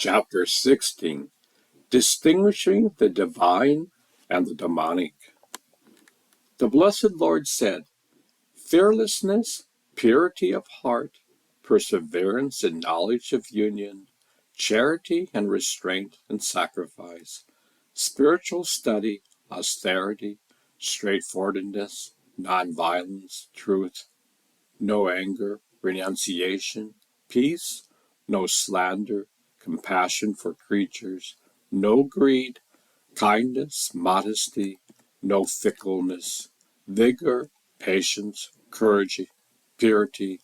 Chapter 16. Distinguishing the Divine and the Demonic. The Blessed Lord said, "Fearlessness, purity of heart, perseverance in knowledge of union, charity and restraint and sacrifice, spiritual study, austerity, straightforwardness, nonviolence, truth, no anger, renunciation, peace, no slander, compassion for creatures, no greed, kindness, modesty, no fickleness, vigor, patience, courage, purity,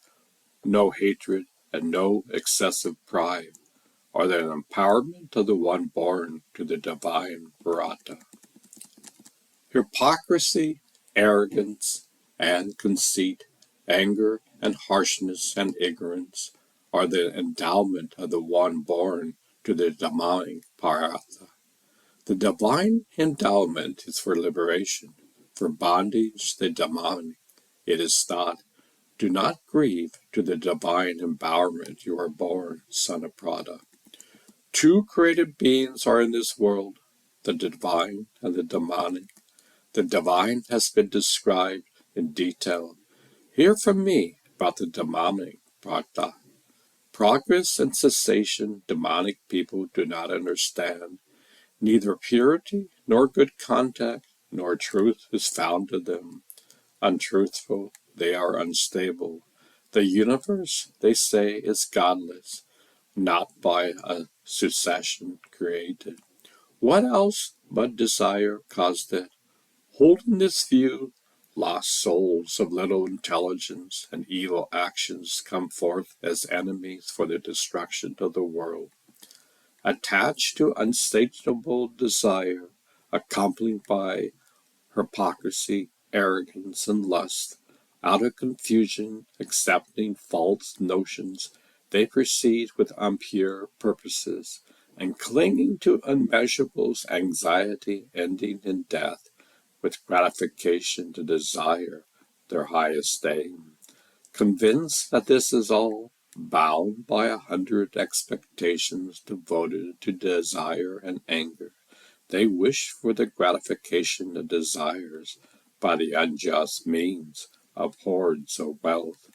no hatred, and no excessive pride, are the empowerment of the one born to the divine Virata. Hypocrisy, arrogance, and conceit, anger and harshness and ignorance are the endowment of the one born to the demonic Paratha. The divine endowment is for liberation, for bondage the demonic. It is thought, do not grieve to the divine empowerment you are born, son of Prada. Two created beings are in this world, the divine and the demonic. The divine has been described in detail. Hear from me about the demonic Prata. Progress and cessation demonic people do not understand. Neither purity, nor good contact, nor truth is found in them. Untruthful, they are unstable. The universe, they say, is godless, not by a succession created. What else but desire caused it? Holding this view, lost souls of little intelligence and evil actions come forth as enemies for the destruction of the world. Attached to unsatiable desire, accompanied by hypocrisy, arrogance, and lust, out of confusion, accepting false notions, they proceed with impure purposes, and clinging to unmeasurables, anxiety ending in death, with gratification to desire their highest aim. Convinced that this is all, bound by 100 expectations devoted to desire and anger, they wish for the gratification of desires by the unjust means of hoards of wealth.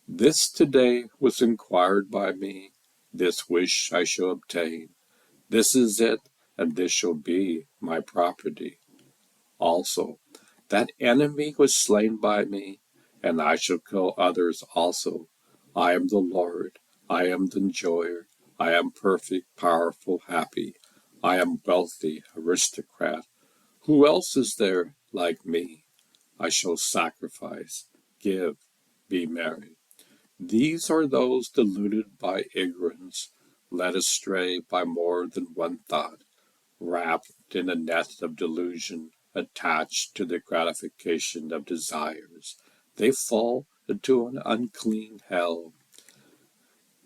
This today was inquired by me, this wish I shall obtain. This is it, and this shall be my property. Also, that enemy was slain by me, and I shall kill others also. I am the Lord, I am the enjoyer, I am perfect, powerful, happy. I am wealthy, aristocrat. Who else is there like me? I shall sacrifice, give, be merry. These are those deluded by ignorance, led astray by more than one thought, wrapped in a net of delusion, attached to the gratification of desires. They fall into an unclean hell.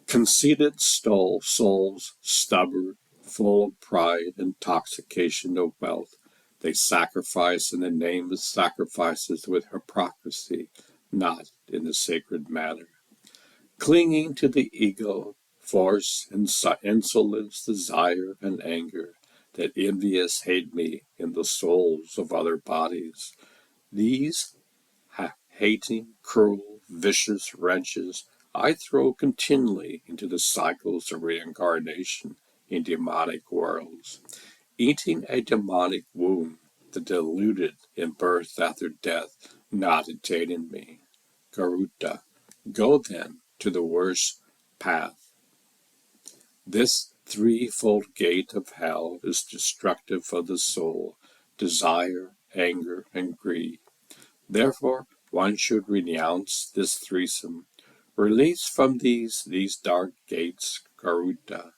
Conceited souls, stubborn, full of pride, intoxication of wealth, they sacrifice in the name of sacrifices with hypocrisy, not in the sacred manner. Clinging to the ego, force, insolence, desire, and anger, that envious hate me in the souls of other bodies. These hating, cruel, vicious wretches I throw continually into the cycles of reincarnation in demonic worlds, eating a demonic womb, the deluded in birth after death, not attaining me. Garuda, go then to the worst path. This threefold gate of hell is destructive of the soul, desire, anger, and greed. Therefore, one should renounce this threesome. Release from these dark gates, Garuda.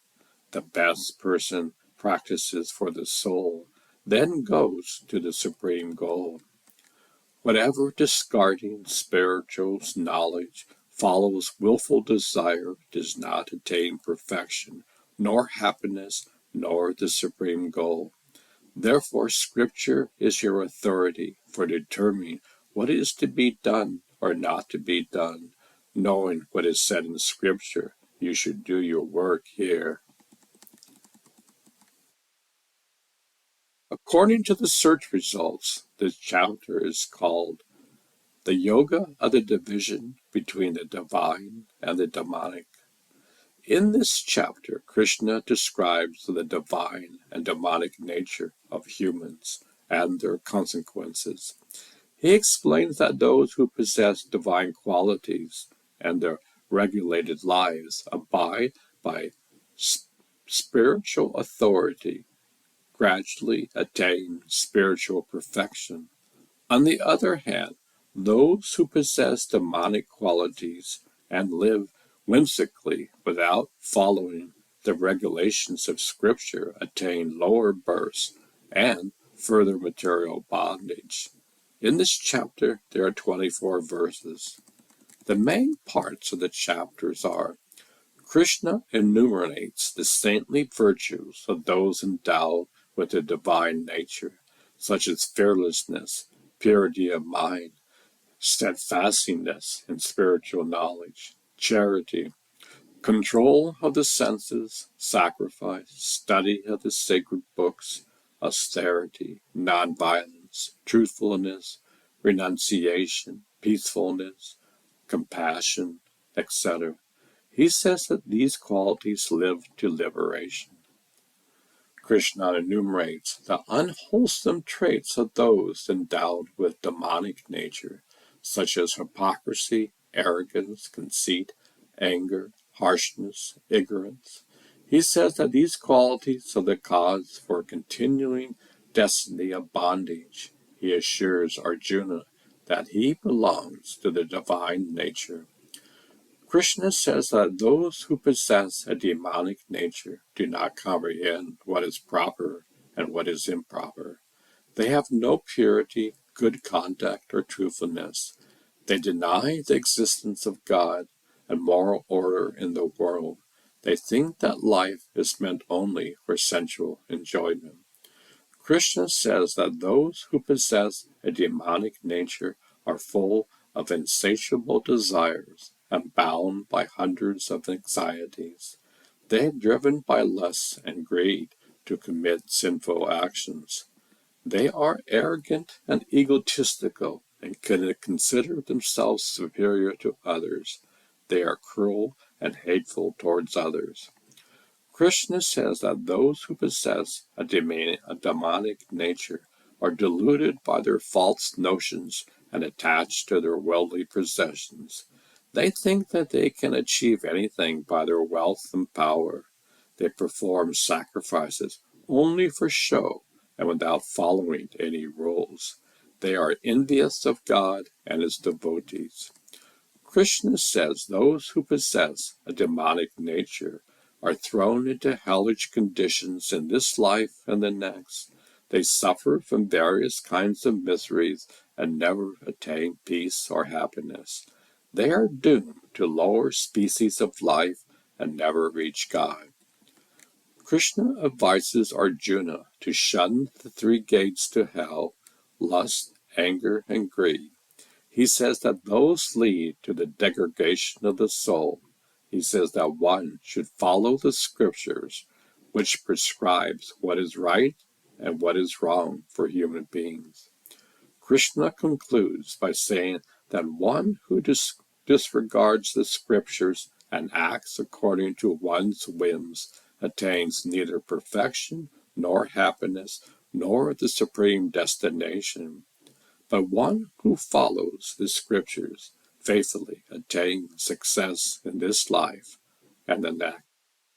The best person practices for the soul, then goes to the supreme goal. Whatever discarding spiritual knowledge follows willful desire does not attain perfection, nor happiness, nor the supreme goal. Therefore, Scripture is your authority for determining what is to be done or not to be done. Knowing what is said in Scripture, you should do your work here. According to the search results, this chapter is called The Yoga of the Division Between the Divine and the Demonic. In this chapter, Krishna describes the divine and demonic nature of humans and their consequences. He explains that those who possess divine qualities and their regulated lives abide by spiritual authority, gradually attain spiritual perfection. On the other hand, those who possess demonic qualities and live whimsically without following the regulations of Scripture attain lower births and further material bondage. In this chapter, there are 24 verses. The main parts of the chapters are: Krishna enumerates the saintly virtues of those endowed with the divine nature, such as fearlessness, purity of mind, steadfastness in spiritual knowledge, charity, control of the senses, sacrifice, study of the sacred books, austerity, nonviolence, truthfulness, renunciation, peacefulness, compassion, etc. He says that these qualities live to liberation. Krishna enumerates the unwholesome traits of those endowed with demonic nature, such as hypocrisy, arrogance, conceit, anger, harshness, ignorance. He says that these qualities are the cause for a continuing destiny of bondage. He assures Arjuna that he belongs to the divine nature. Krishna says that those who possess a demonic nature do not comprehend what is proper and what is improper. They have no purity, good conduct, or truthfulness. They deny the existence of God and moral order in the world. They think that life is meant only for sensual enjoyment. Krishna says that those who possess a demonic nature are full of insatiable desires and bound by hundreds of anxieties. They are driven by lust and greed to commit sinful actions. They are arrogant and egotistical and can consider themselves superior to others. They are cruel and hateful towards others. Krishna says that those who possess a demonic nature are deluded by their false notions and attached to their worldly possessions. They think that they can achieve anything by their wealth and power. They perform sacrifices only for show and without following any rules. They are envious of God and his devotees. Krishna says those who possess a demonic nature are thrown into hellish conditions in this life and the next. They suffer from various kinds of miseries and never attain peace or happiness. They are doomed to lower species of life and never reach God. Krishna advises Arjuna to shun the three gates to hell: lust, anger, and greed. He says that those lead to the degradation of the soul. He says that one should follow the scriptures, which prescribes what is right and what is wrong for human beings. Krishna concludes by saying that one who disregards the scriptures and acts according to one's whims attains neither perfection nor happiness nor the supreme destination. But one who follows the scriptures faithfully attains success in this life and the next.